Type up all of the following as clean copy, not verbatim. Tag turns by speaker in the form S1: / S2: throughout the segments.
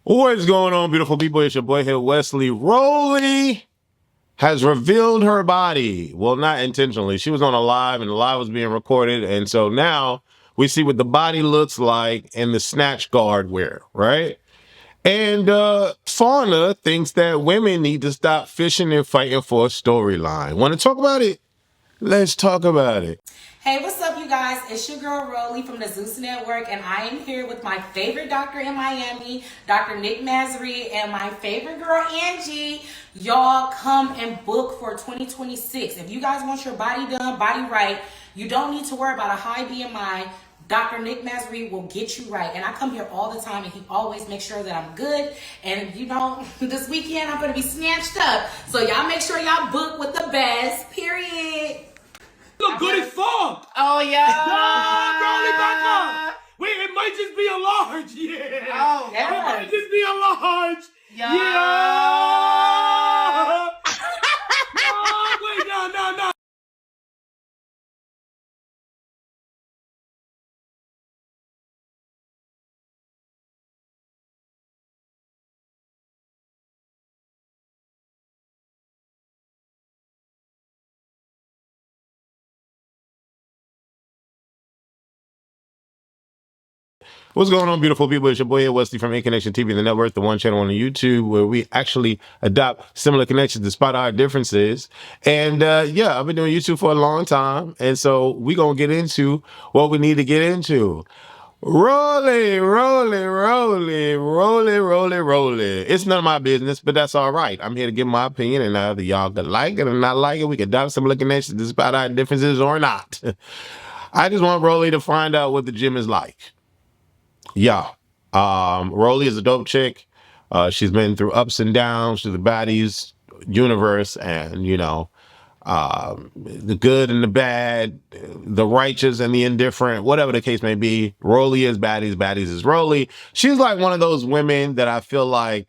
S1: What's going on, beautiful people? It's your boy here, Wesley. Roelly has revealed her body. Well, not intentionally. She was on a live and the live was being recorded. And so now we see what the body looks like in the snatch guard wear, right? And Fauna thinks that women need to stop fishing and fighting for a storyline. Want to talk about it? Let's talk about it.
S2: Hey, what's up, you guys? It's your girl Roelly from the Zeus Network, and I am here with my favorite doctor in Miami, Dr. Nick Mazary, and my favorite girl, Angie. Y'all come and book for 2026. If you guys want your body done, body right, you don't need to worry about a high BMI. Dr. Nick Mazary will get you right. And I come here all the time, and he always makes sure that I'm good. And, you know, this weekend I'm going to be snatched up. So y'all make sure y'all book with the best, period.
S3: Look good as fuck.
S2: Oh, yeah.
S3: Rollie back up. Wait, it might just be a large. Yeah.
S2: Oh,
S3: It
S2: yeah.
S3: might just be a large.
S2: Yeah.
S3: Oh, wait, no.
S1: What's going on, beautiful people? It's your boy here, Wesley from A Connection TV, the network, the one channel on YouTube where we actually adopt similar connections despite our differences. And yeah, I've been doing YouTube for a long time. And so we're going to get into what we need to get into. Roelly. It's none of my business, but that's all right. I'm here to give my opinion, and either y'all could like it or not like it. We can adopt similar connections despite our differences or not. I just want Roelly to find out what the gym is like. Yeah. Roelly is a dope chick. She's been through ups and downs through the Baddies universe, and you know, the good and the bad, the righteous and the indifferent, whatever the case may be. Roelly is Baddies, Baddies is Roelly. She's like one of those women that I feel like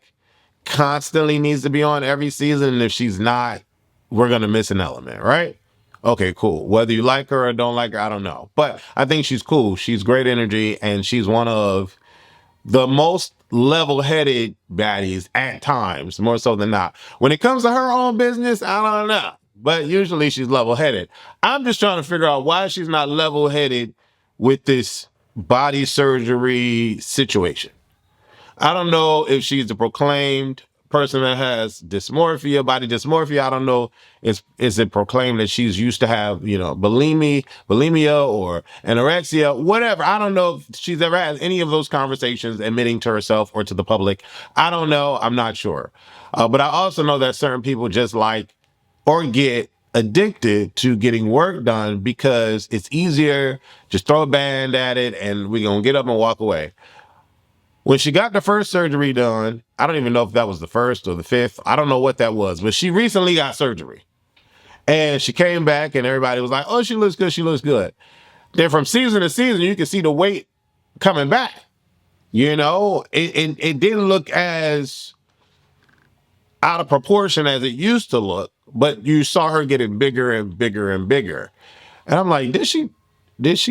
S1: constantly needs to be on every season, and if she's not, we're gonna miss an element, right? Okay, cool. Whether you like her or don't like her, I don't know. But I think she's cool. She's great energy, and she's one of the most level-headed baddies at times, more so than not. When it comes to her own business, I don't know. But usually she's level-headed. I'm just trying to figure out why she's not level-headed with this body surgery situation. I don't know if she's a proclaimed person that has dysmorphia, body dysmorphia. I don't know. Is it proclaimed that she's used to have, you know, bulimia or anorexia, whatever. I don't know if she's ever had any of those conversations admitting to herself or to the public. I don't know. I'm not sure. But I also know that certain people just like or get addicted to getting work done because it's easier. Just throw a band at it and we're going to get up and walk away. When she got the first surgery done, I don't even know if that was the first or the fifth. I don't know what that was, but she recently got surgery. And she came back and everybody was like, oh, she looks good, she looks good. Then from season to season, you can see the weight coming back. You know, it didn't look as out of proportion as it used to look, but you saw her getting bigger and bigger and bigger. And I'm like, did she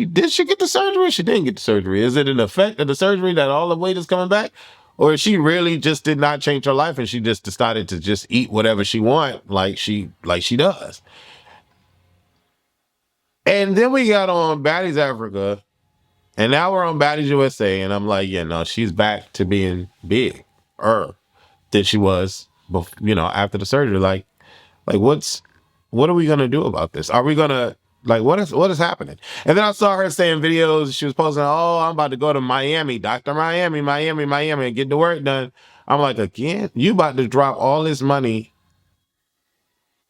S1: get the surgery? She didn't get the surgery. Is it an effect of the surgery that all the weight is coming back? Or she really just did not change her life and she just decided to just eat whatever she want like she does. And then we got on Baddies Africa, and now we're on Baddies USA, and I'm like, yeah, no, she's back to being big than she was you know, after the surgery. Like what are we gonna do about this? Are we gonna what is happening? And then I saw her saying videos. She was posting, "Oh, I'm about to go to Miami, Dr. Miami, and get the work done." I'm like, again, you about to drop all this money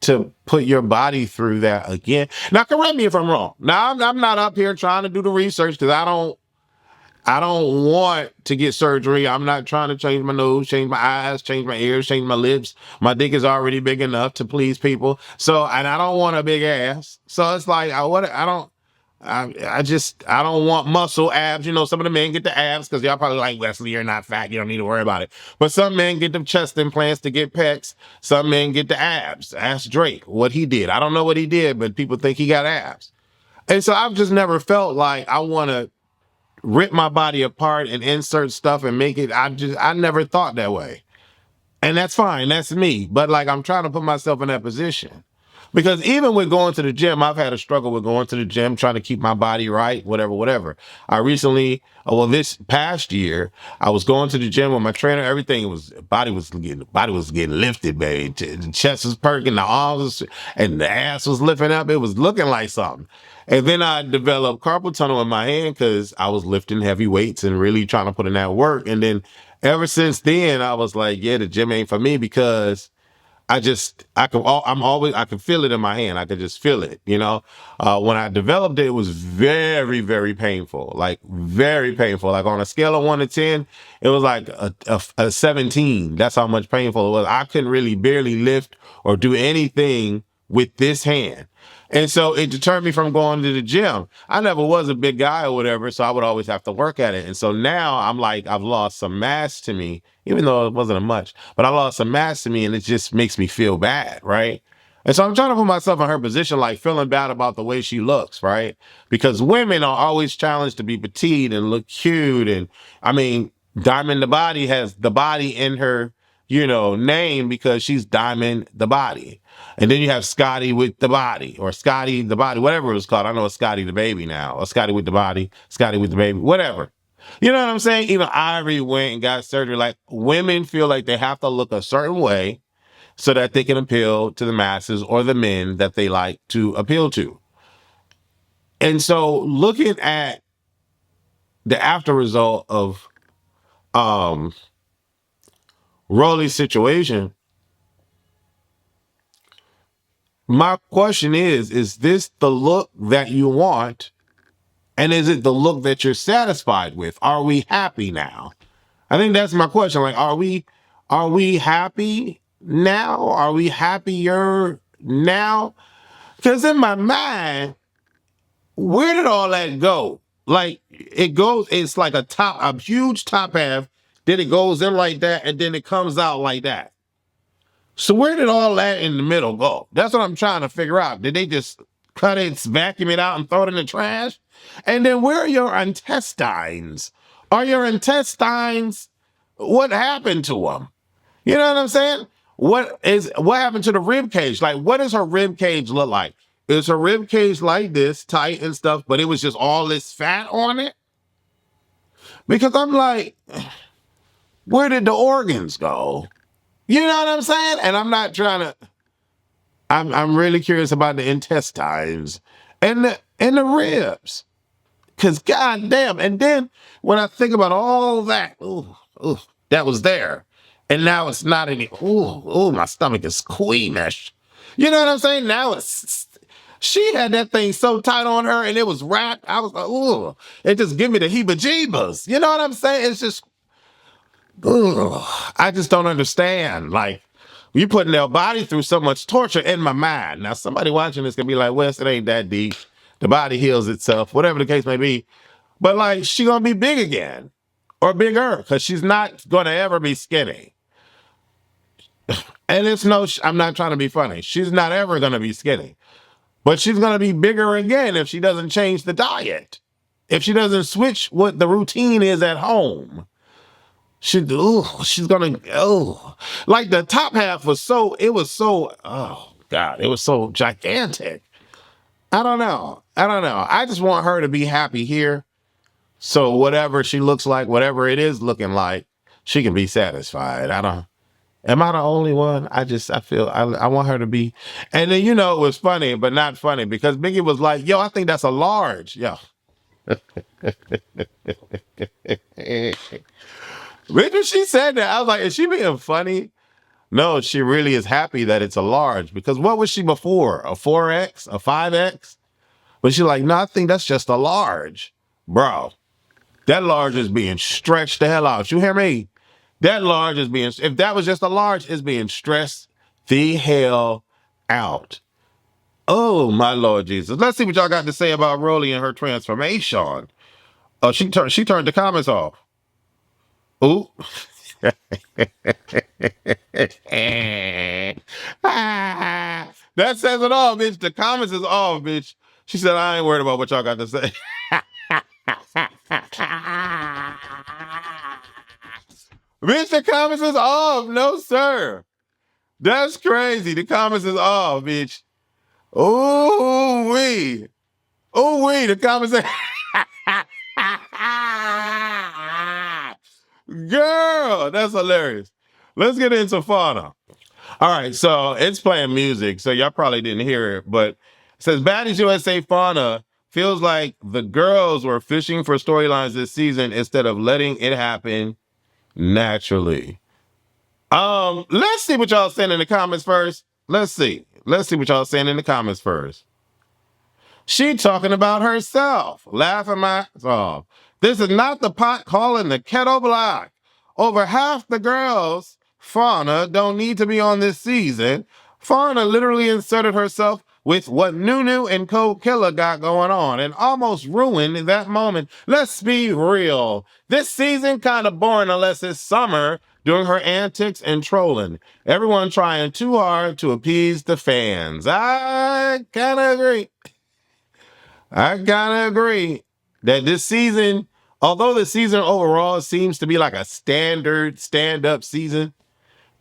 S1: to put your body through that again? Now, correct me if I'm wrong. Now, I'm not up here trying to do the research because I don't want to get surgery. I'm not trying to change my nose, change my eyes, change my ears, change my lips. My dick is already big enough to please people. So, and I don't want a big ass. So it's like, I don't want muscle abs. You know, some of the men get the abs because y'all probably like, Wesley, you're not fat. You don't need to worry about it. But some men get the chest implants to get pecs. Some men get the abs. Ask Drake what he did. I don't know what he did, but people think he got abs. And so I've just never felt like I want to rip my body apart and insert stuff and make it. I never thought that way. And that's fine. That's me. But like, I'm trying to put myself in that position. Because even with going to the gym, I've had a struggle with going to the gym, trying to keep my body right, whatever. I recently, this past year, I was going to the gym with my trainer. Everything body was getting lifted, baby. The chest was perking, the arms and the ass was lifting up. It was looking like something. And then I developed carpal tunnel in my hand because I was lifting heavy weights and really trying to put in that work. And then ever since then, I was like, yeah, the gym ain't for me because I can feel it in my hand. I could just feel it, you know. When I developed it, it was very, very painful, like very painful. Like on a scale of 1 to 10, it was like a 17. That's how much painful it was. I couldn't really barely lift or do anything with this hand. And so it deterred me from going to the gym. I never was a big guy or whatever, so I would always have to work at it. And so now I'm like, I've lost some mass to me, even though it wasn't much, but I lost some mass to me and it just makes me feel bad, right? And so I'm trying to put myself in her position, like feeling bad about the way she looks, right? Because women are always challenged to be petite and look cute. And I mean, Diamond has the body in her, name because she's Diamond the Body. And then you have Scotty with the body, or Scotty the Body, whatever it was called. I know it's Scotty the Baby now, or Scotty with the Body, Scotty with the Baby, whatever. You know what I'm saying? Even Ivory went and got surgery. Like, women feel like they have to look a certain way so that they can appeal to the masses or the men that they like to appeal to. And so looking at the after result of Roelly's situation, my question is this the look that you want? And is it the look that you're satisfied with? Are we happy now? I think that's my question. Like, are we happy now? Are we happier now? Because in my mind, where did all that go? Like, it's like a huge top half, then it goes in like that, and then it comes out like that. So where did all that in the middle go? That's what I'm trying to figure out. Did they just cut it, vacuum it out, and throw it in the trash? And then where are your intestines? Are your intestines, what happened to them? You know what I'm saying? What happened to the rib cage? Like, what does her rib cage look like? Is her rib cage like this, tight and stuff, but it was just all this fat on it? Because I'm like, where did the organs go? You know what I'm saying? And I'm not trying to, I'm really curious about the intestines and the ribs. Because goddamn. And then when I think about all that, that was there. And now it's not any, my stomach is squeamish. You know what I'm saying? Now she had that thing so tight on her and it was wrapped. I was like, it just give me the heebie-jeebas. You know what I'm saying? It's just, I just don't understand. Like, you putting their body through so much torture in my mind. Now, somebody watching this can be like, Wes, it ain't that deep. The body heals itself, whatever the case may be. But like, she gonna be big again or bigger because she's not gonna ever be skinny. And I'm not trying to be funny. She's not ever gonna be skinny, but she's gonna be bigger again if she doesn't change the diet. If she doesn't switch what the routine is at home. She's gonna, like the top half was it was so gigantic. I don't know. I just want her to be happy here. So whatever she looks like, whatever it is looking like, she can be satisfied. Am I the only one? I feel I want her to be. And then, it was funny, but not funny because Biggie was like, yo, I think that's a large. Yo. When she said that, I was like, is she being funny? No, she really is happy that it's a large because what was she before? A 4X? A 5X? But she's like, no, I think that's just a large. Bro, that large is being stretched the hell out. You hear me? That large is if that was just a large, it's being stressed the hell out. Oh, my Lord Jesus. Let's see what y'all got to say about Roelly and her transformation. Oh, she turned the comments off. Ooh. That says it all, bitch. The comments is off, bitch. She said, I ain't worried about what y'all got to say. Bitch, the comments is off. No, sir. That's crazy. The comments is off, bitch. Ooh, wee. Ooh, wee. The comments are... Girl, that's hilarious. Let's get into Fauna. All right, so it's playing music, so y'all probably didn't hear it, but it says Baddies USA Fauna feels like the girls were fishing for storylines this season instead of letting it happen naturally. Let's see what y'all saying in the comments first. Let's see what y'all saying in the comments first. She talking about herself, laughing my ass off. This is not the pot calling the kettle black. Over half the girls, Fauna, don't need to be on this season. Fauna literally inserted herself with what Nunu and Koldkilla got going on and almost ruined that moment. Let's be real. This season kind of boring unless it's summer doing her antics and trolling. Everyone trying too hard to appease the fans. I kind of agree. That this season, although the season overall seems to be like a standard stand-up season,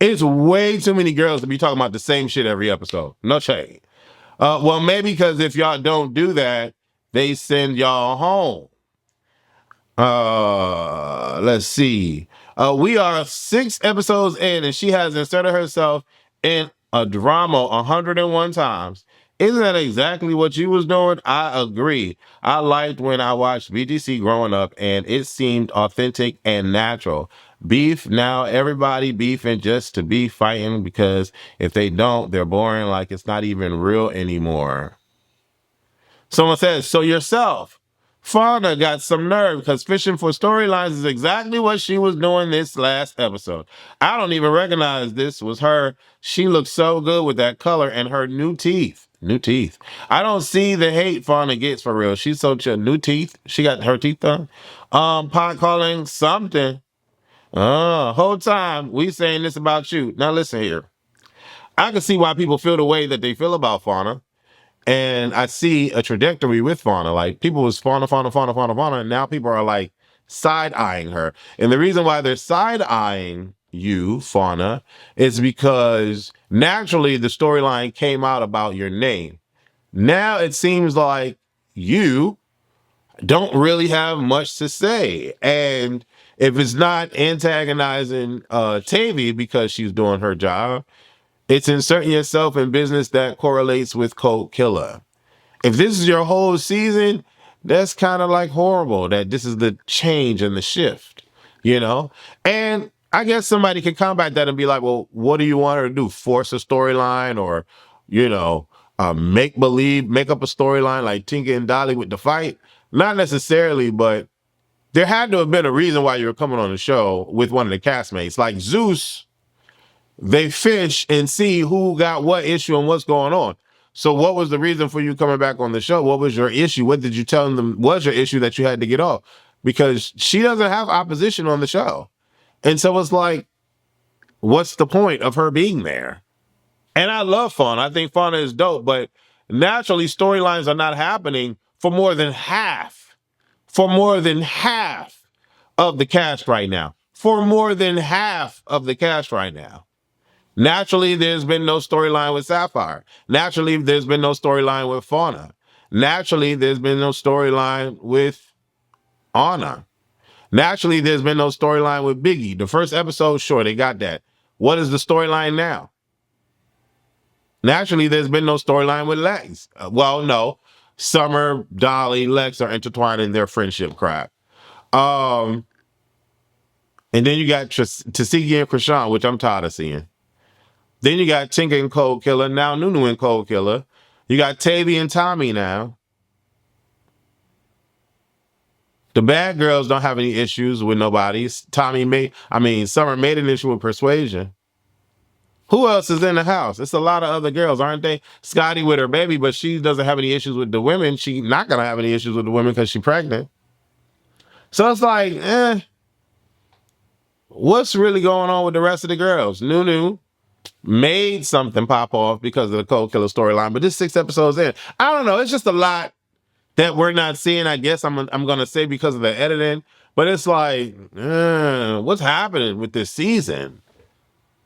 S1: it's way too many girls to be talking about the same shit every episode. No shade. Well, maybe because if y'all don't do that, they send y'all home. Let's see. We are 6 episodes in, and she has inserted herself in a drama 101 times. Isn't that exactly what you was doing? I agree. I liked when I watched BGC growing up, and it seemed authentic and natural. Beef, now everybody beefing just to be fighting, because if they don't, they're boring, like it's not even real anymore. Someone says, so yourself. Fauna got some nerve because fishing for storylines is exactly what she was doing this last episode. I don't even recognize this was her. She looks so good with that color and her new teeth. New teeth. I don't see the hate Fauna gets for real. She's so chill. New teeth. She got her teeth done. Pot calling something. Whole time we saying this about you. Now listen here. I can see why people feel the way that they feel about Fauna. And I see a trajectory with Fauna. Like, people was Fauna, and now people are like side-eyeing her. And the reason why they're side-eyeing you, Fauna, is because naturally the storyline came out about your name. Now it seems like you don't really have much to say. And if it's not antagonizing Tavi because she's doing her job, it's inserting yourself in business that correlates with Koldkilla. If this is your whole season, that's kind of like horrible that this is the change and the shift, you know? And I guess somebody could combat that and be like, well, what do you want her to do? Force a storyline or, you know, make up a storyline like Tinka and Dolly with the fight? Not necessarily, but there had to have been a reason why you were coming on the show with one of the castmates. Like Zeus, they fish and see who got what issue and what's going on. So what was the reason for you coming back on the show? What was your issue? What did you tell them was your issue that you had to get off? Because she doesn't have opposition on the show. And so it's like, what's the point of her being there? And I love Fauna. I think Fauna is dope, but naturally storylines are not happening for more than half of the cast right now. Naturally, there's been no storyline with Sapphire. Naturally, there's been no storyline with Fauna. Naturally, there's been no storyline with Ahna. Naturally, there's been no storyline with Biggie. The first episode, sure, they got that. What is the storyline now? Naturally, there's been no storyline with Lex. Well, no. Summer, Dolly, Lex are intertwined in their friendship crap. And then you got Tesehki and Chrisean, which I'm tired of seeing. Then you got Tinka and Koldkilla, now Nunu and Koldkilla. You got Tavi and Tommie now. The bad girls don't have any issues with nobody. Summer made an issue with Persuasion. Who else is in the house? It's a lot of other girls, aren't they? Scotty with her baby, but she doesn't have any issues with the women. She's not going to have any issues with the women because she's pregnant. So it's like, what's really going on with the rest of the girls? Nunu made something pop off because of the Koldkilla storyline, but this 6 episodes in, I don't know. It's just a lot that we're not seeing. I guess I'm going to say because of the editing, But it's like, what's happening with this season?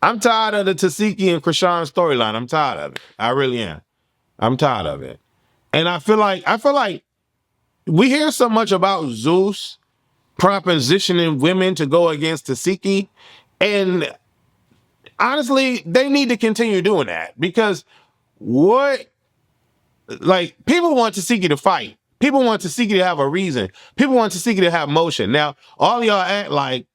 S1: I'm tired of the tesehki and chrisean storyline. I'm tired of it. I really am. I'm tired of it. And I feel like we hear so much about Zeus propositioning women to go against tesehki, and honestly, they need to continue doing that because people want tesehki to fight. People want tesehki to have a reason. People want tesehki to have motion. Now, all y'all act like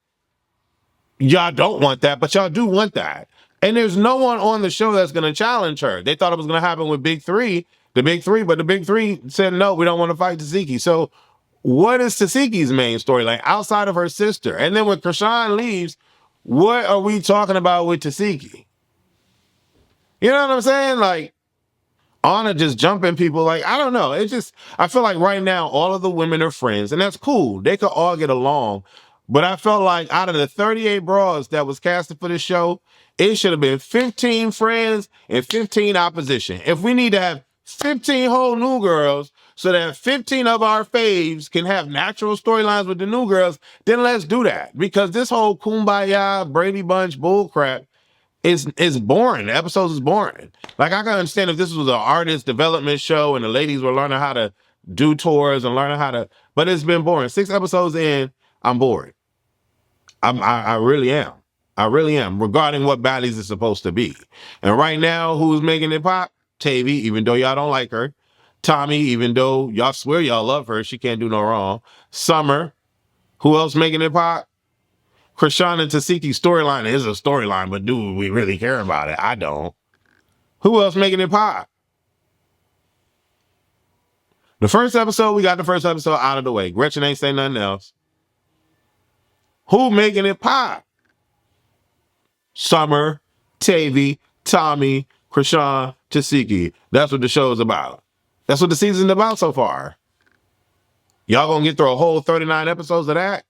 S1: y'all don't want that, but y'all do want that. And there's no one on the show that's going to challenge her. They thought it was going to happen with Big Three, but the Big Three said, no, we don't want to fight tesehki. So what is tesehki's main storyline outside of her sister? And then when chrisean leaves, what are we talking about with tesehki? You know what I'm saying? Like, Ahna just jumping people. Like, I don't know. I feel like right now, all of the women are friends, and that's cool. They could all get along. But I felt like out of the 38 bras that was casted for this show, it should have been 15 friends and 15 opposition. If we need to have 15 whole new girls so that 15 of our faves can have natural storylines with the new girls, then let's do that. Because this whole kumbaya, Brady Bunch bullcrap is boring. The episodes is boring. Like, I can understand if this was an artist development show and the ladies were learning how to do tours and learning how to, but it's been boring. 6 episodes in, I'm bored. I really am. I really am, regarding what Baddies is supposed to be. And right now, who's making it pop? Tavi, even though y'all don't like her. Tommie, even though y'all swear y'all love her, she can't do no wrong. Summer, who else making it pop? chrisean and tesehki storyline is a storyline, but do we really care about it? I don't. Who else making it pop? The first episode, we got the first episode out of the way. Gretchen ain't saying nothing else. Who making it pop? Summer, Tavi, Tommie, chrisean, tesehki. That's what the show is about. That's what the season's about so far. Y'all gonna get through a whole 39 episodes of that?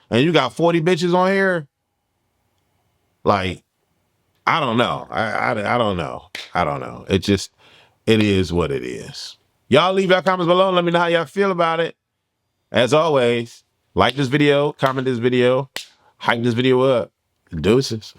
S1: And you got 40 bitches on here? Like, I don't know. I don't know. I don't know. It is what it is. Y'all leave your comments below and let me know how y'all feel about it. As always, like this video, comment this video, hype this video up. Deuces.